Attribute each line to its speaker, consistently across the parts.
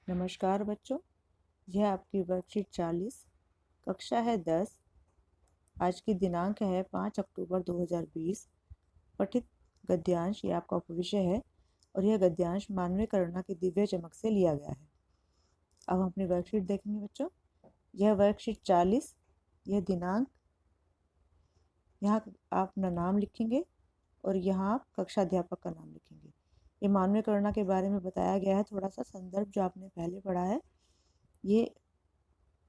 Speaker 1: नमस्कार बच्चों, यह आपकी वर्कशीट 40 कक्षा है 10। आज की दिनांक है 5 अक्टूबर 2020। पठित गद्यांश ये आपका उपविषय है और यह गद्यांश मानवीय करुणा की दिव्य चमक से लिया गया है। अब हम अपनी वर्कशीट देखेंगे बच्चों। यह वर्कशीट 40, यह दिनांक, यहाँ आप अपना नाम लिखेंगे और यहाँ आप कक्षा अध्यापक का नाम लिखेंगे। ये मानवीय करुणा के बारे में बताया गया है। थोड़ा सा संदर्भ जो आपने पहले पढ़ा है, ये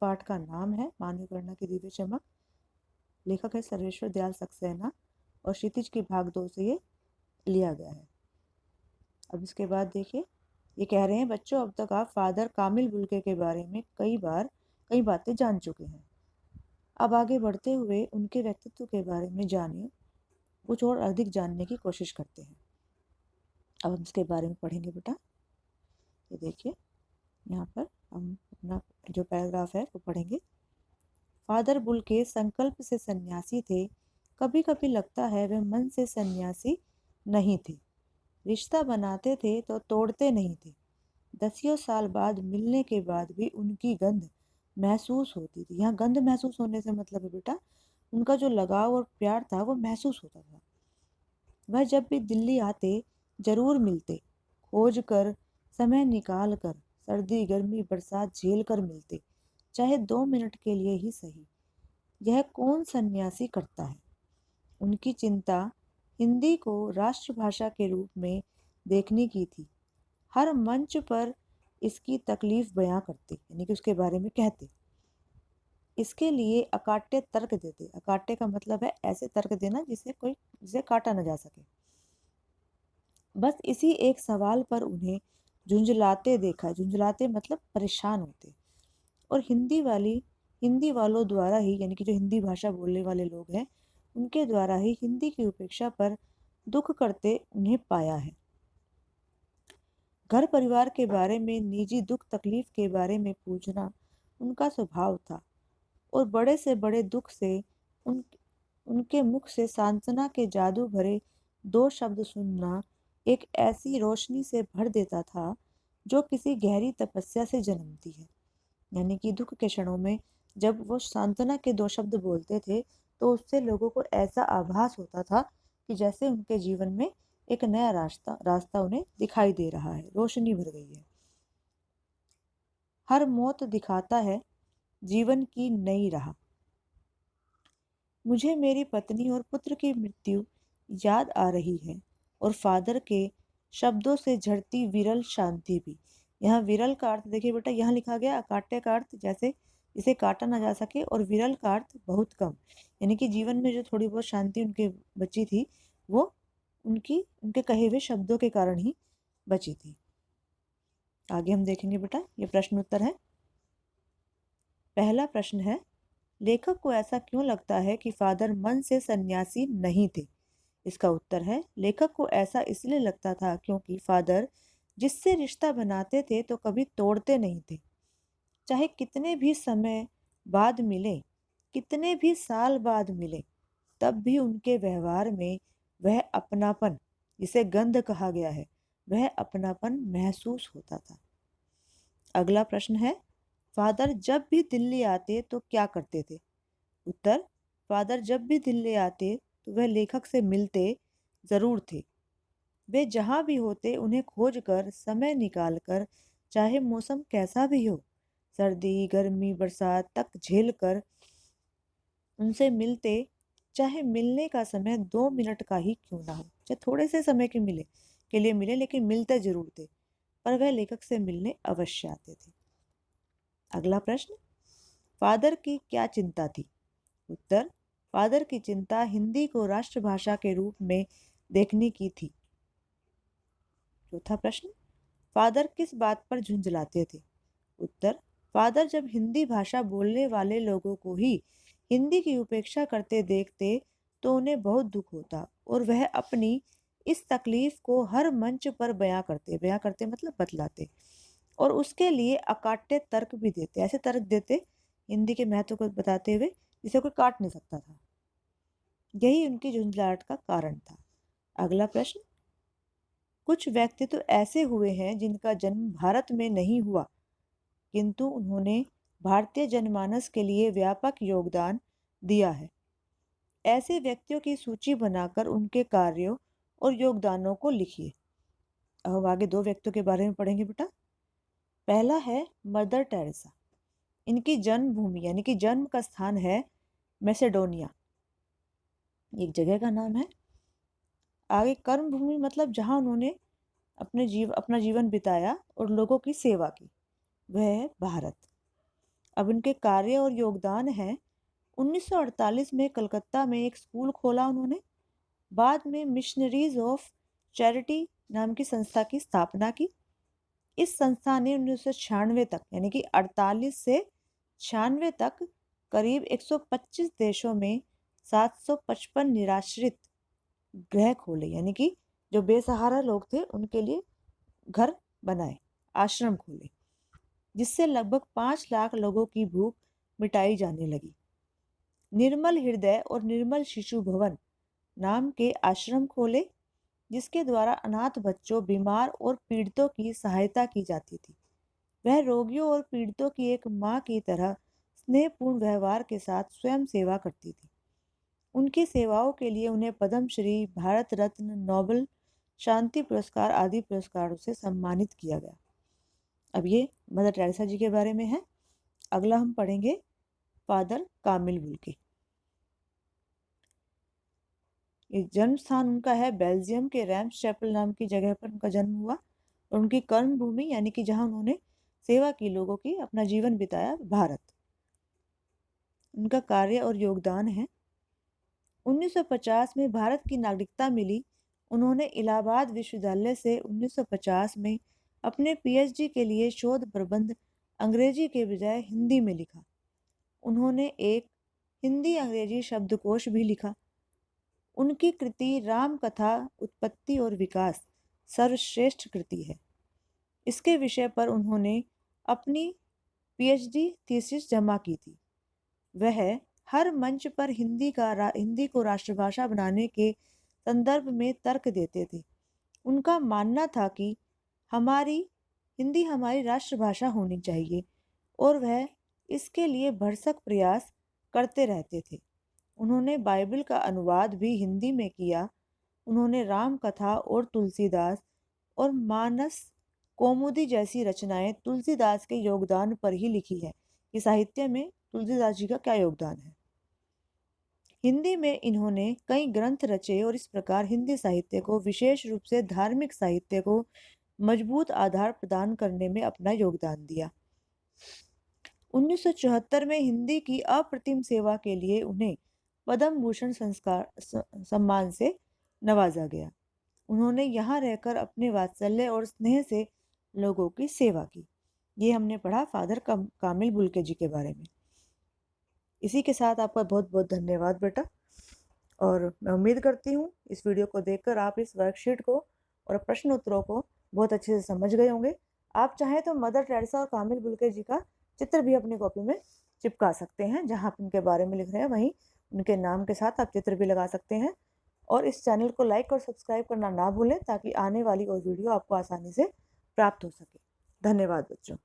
Speaker 1: पाठ का नाम है मानवीय करुणा की दिव्य चमक। लेखक है सर्वेश्वर दयाल सक्सेना और क्षितिज की भाग 2 से ये लिया गया है। अब इसके बाद देखिए, ये कह रहे हैं बच्चों, अब तक आप फादर कामिल बुल्के के बारे में कई बातें जान चुके हैं। अब आगे बढ़ते हुए उनके व्यक्तित्व के बारे में जानिए, कुछ और अधिक जानने की कोशिश करते हैं। अब हम इसके बारे में पढ़ेंगे बेटा। ये देखिए, यहाँ पर हम अपना जो पैराग्राफ है वो पढ़ेंगे। फादर बुल्के संकल्प से सन्यासी थे। कभी कभी लगता है वे मन से सन्यासी नहीं थे। रिश्ता बनाते थे तो तोड़ते नहीं थे। दसियों साल बाद मिलने के बाद भी उनकी गंध महसूस होती थी। यहाँ गंध महसूस होने से मतलब है बेटा, उनका जो लगाव और प्यार था वो महसूस होता था। वह जब भी दिल्ली आते जरूर मिलते, खोज कर, समय निकाल कर, सर्दी गर्मी बरसात झेल कर मिलते, चाहे 2 मिनट के लिए ही सही। यह कौन सन्यासी करता है? उनकी चिंता हिंदी को राष्ट्रभाषा के रूप में देखने की थी। हर मंच पर इसकी तकलीफ बयां करते, यानी कि उसके बारे में कहते। इसके लिए अकाट्य तर्क देते। अकाट्य का मतलब है ऐसे तर्क देना जिसे काटा न जा सके। बस इसी एक सवाल पर उन्हें झुंझलाते देखा। झुंझलाते मतलब परेशान होते। और हिंदी वालों द्वारा ही, यानी कि जो हिंदी भाषा बोलने वाले लोग हैं, उनके द्वारा ही हिंदी की उपेक्षा पर दुख करते उन्हें पाया है। घर परिवार के बारे में, निजी दुख तकलीफ के बारे में पूछना उनका स्वभाव था। और बड़े से बड़े दुख से उनके मुख से सांत्वना के जादू भरे 2 शब्द सुनना एक ऐसी रोशनी से भर देता था जो किसी गहरी तपस्या से जन्मती है। यानी कि दुख के क्षणों में जब वो सांत्वना के 2 शब्द बोलते थे तो उससे लोगों को ऐसा आभास होता था कि जैसे उनके जीवन में एक नया रास्ता उन्हें दिखाई दे रहा है, रोशनी भर गई है। हर मौत दिखाता है जीवन की नई राह। मुझे मेरी पत्नी और पुत्र की मृत्यु याद आ रही है और फादर के शब्दों से झड़ती विरल शांति भी। यहाँ विरल का अर्थ देखिए बेटा, यहाँ लिखा गया अकाट्य का अर्थ जैसे इसे काटा ना जा सके, और विरल का अर्थ बहुत कम, यानी कि जीवन में जो थोड़ी बहुत शांति उनके बची थी वो उनके कहे हुए शब्दों के कारण ही बची थी। आगे हम देखेंगे बेटा, ये प्रश्न उत्तर है। पहला प्रश्न है, लेखक को ऐसा क्यों लगता है कि फादर मन से सन्यासी नहीं थे? इसका उत्तर है, लेखक को ऐसा इसलिए लगता था क्योंकि फादर जिससे रिश्ता बनाते थे तो कभी तोड़ते नहीं थे। चाहे कितने भी समय बाद मिले, कितने भी साल बाद मिले, तब भी उनके व्यवहार में वह अपनापन, जिसे गंध कहा गया है, वह अपनापन महसूस होता था। अगला प्रश्न है, फादर जब भी दिल्ली आते तो क्या करते थे? उत्तर, फादर जब भी दिल्ली आते तो वह लेखक से मिलते जरूर थे। वे जहाँ भी होते उन्हें खोज कर, समय निकाल कर, चाहे मौसम कैसा भी हो, सर्दी गर्मी बरसात तक झेल कर उनसे मिलते। चाहे मिलने का समय 2 मिनट का ही क्यों ना हो, चाहे थोड़े से समय के लिए मिले, लेकिन मिलते जरूर थे। पर वह लेखक से मिलने अवश्य आते थे। अगला प्रश्न, फादर की क्या चिंता थी? उत्तर, फादर की चिंता हिंदी को राष्ट्रभाषा के रूप में देखने की थी। चौथा प्रश्न, फादर किस बात पर झुंझलाते थे? उत्तर, फादर जब हिंदी भाषा बोलने वाले लोगों को ही हिंदी की उपेक्षा करते देखते तो उन्हें बहुत दुख होता और वह अपनी इस तकलीफ को हर मंच पर बयां करते मतलब बतलाते, और उसके लिए अकाट्य तर्क भी देते। ऐसे तर्क देते हिंदी के महत्व को बताते हुए जिसे कोई काट नहीं सकता था। यही उनकी झुंझलाहट का कारण था। अगला प्रश्न, कुछ व्यक्तित्व ऐसे हुए हैं जिनका जन्म भारत में नहीं हुआ किंतु उन्होंने भारतीय जनमानस के लिए व्यापक योगदान दिया है। ऐसे व्यक्तियों की सूची बनाकर उनके कार्यों और योगदानों को लिखिए। अब हम आगे दो व्यक्तियों के बारे में पढ़ेंगे बेटा। पहला है मदर टेरेसा। इनकी जन्मभूमि यानी कि जन्म का स्थान है मैसेडोनिया, एक जगह का नाम है। आगे कर्म भूमि मतलब जहां उन्होंने अपना जीवन बिताया और लोगों की सेवा की, वह है भारत। अब इनके कार्य और योगदान है 1948 में कलकत्ता में एक स्कूल खोला उन्होंने। बाद में मिशनरीज ऑफ चैरिटी नाम की संस्था की स्थापना की। इस संस्था ने 1996 तक यानी कि 48 से 96 तक करीब 125 देशों में 755 निराश्रित गृह खोले, यानी कि जो बेसहारा लोग थे उनके लिए घर बनाए, आश्रम खोले, जिससे लगभग 5 लाख लोगों की भूख मिटाई जाने लगी। निर्मल हृदय और निर्मल शिशु भवन नाम के आश्रम खोले, जिसके द्वारा अनाथ बच्चों, बीमार और पीड़ितों की सहायता की जाती थी। वह रोगियों और पीड़ितों की एक माँ की तरह स्नेहपूर्ण व्यवहार के साथ स्वयं सेवा करती थी। उनकी सेवाओं के लिए उन्हें पद्मश्री, भारत रत्न, नोबेल शांति पुरस्कार आदि पुरस्कारों से सम्मानित किया गया। अब ये मदर टेरेसा जी के बारे में है। अगला हम पढ़ेंगे फादर कामिल बुल्के। ये जन्म स्थान उनका है बेल्जियम के रैम्स चैपल नाम की जगह पर उनका जन्म हुआ, और उनकी कर्म भूमि यानी कि जहां उन्होंने सेवा की, लोगों की, अपना जीवन बिताया, भारत। उनका कार्य और योगदान है 1950 में भारत की नागरिकता मिली। उन्होंने इलाहाबाद विश्वविद्यालय से 1950 में अपने पीएचडी के लिए शोध प्रबंध अंग्रेजी के बजाय हिंदी में लिखा। उन्होंने एक हिंदी अंग्रेजी शब्दकोश भी लिखा। उनकी कृति राम कथा उत्पत्ति और विकास सर्वश्रेष्ठ कृति है। इसके विषय पर उन्होंने अपनी पीएचडी थीसिस जमा की थी। वह हर मंच पर हिंदी को राष्ट्रभाषा बनाने के संदर्भ में तर्क देते थे। उनका मानना था कि हिंदी हमारी राष्ट्रभाषा होनी चाहिए, और वह इसके लिए भरसक प्रयास करते रहते थे। उन्होंने बाइबल का अनुवाद भी हिंदी में किया। उन्होंने राम कथा और तुलसीदास और मानस कौमुदी जैसी रचनाएं तुलसीदास के योगदान पर ही लिखी है कि साहित्य में तुलसीदास जी का क्या योगदान है। हिंदी में इन्होंने कई ग्रंथ रचे और इस प्रकार हिंदी साहित्य को, विशेष रूप से धार्मिक साहित्य को, मजबूत आधार प्रदान करने में अपना योगदान दिया। 1974 में हिंदी की अप्रतिम सेवा के लिए उन्हें पद्म भूषण सम्मान से नवाजा गया। उन्होंने यहाँ रहकर अपने वात्सल्य और स्नेह से लोगों की सेवा की। ये हमने पढ़ा फादर कामिल बुल्के जी के बारे में। इसी के साथ आपका बहुत बहुत धन्यवाद बेटा, और मैं उम्मीद करती हूँ इस वीडियो को देखकर आप इस वर्कशीट को और प्रश्न उत्तरों को बहुत अच्छे से समझ गए होंगे। आप चाहें तो मदर टेरेसा और कामिल बुल्के जी का चित्र भी अपनी कॉपी में चिपका सकते हैं। जहाँ आप उनके बारे में लिख रहे हैं वहीं उनके नाम के साथ आप चित्र भी लगा सकते हैं। और इस चैनल को लाइक और सब्सक्राइब करना ना भूलें, ताकि आने वाली और वीडियो आपको आसानी से प्राप्त हो सके। धन्यवाद बच्चों।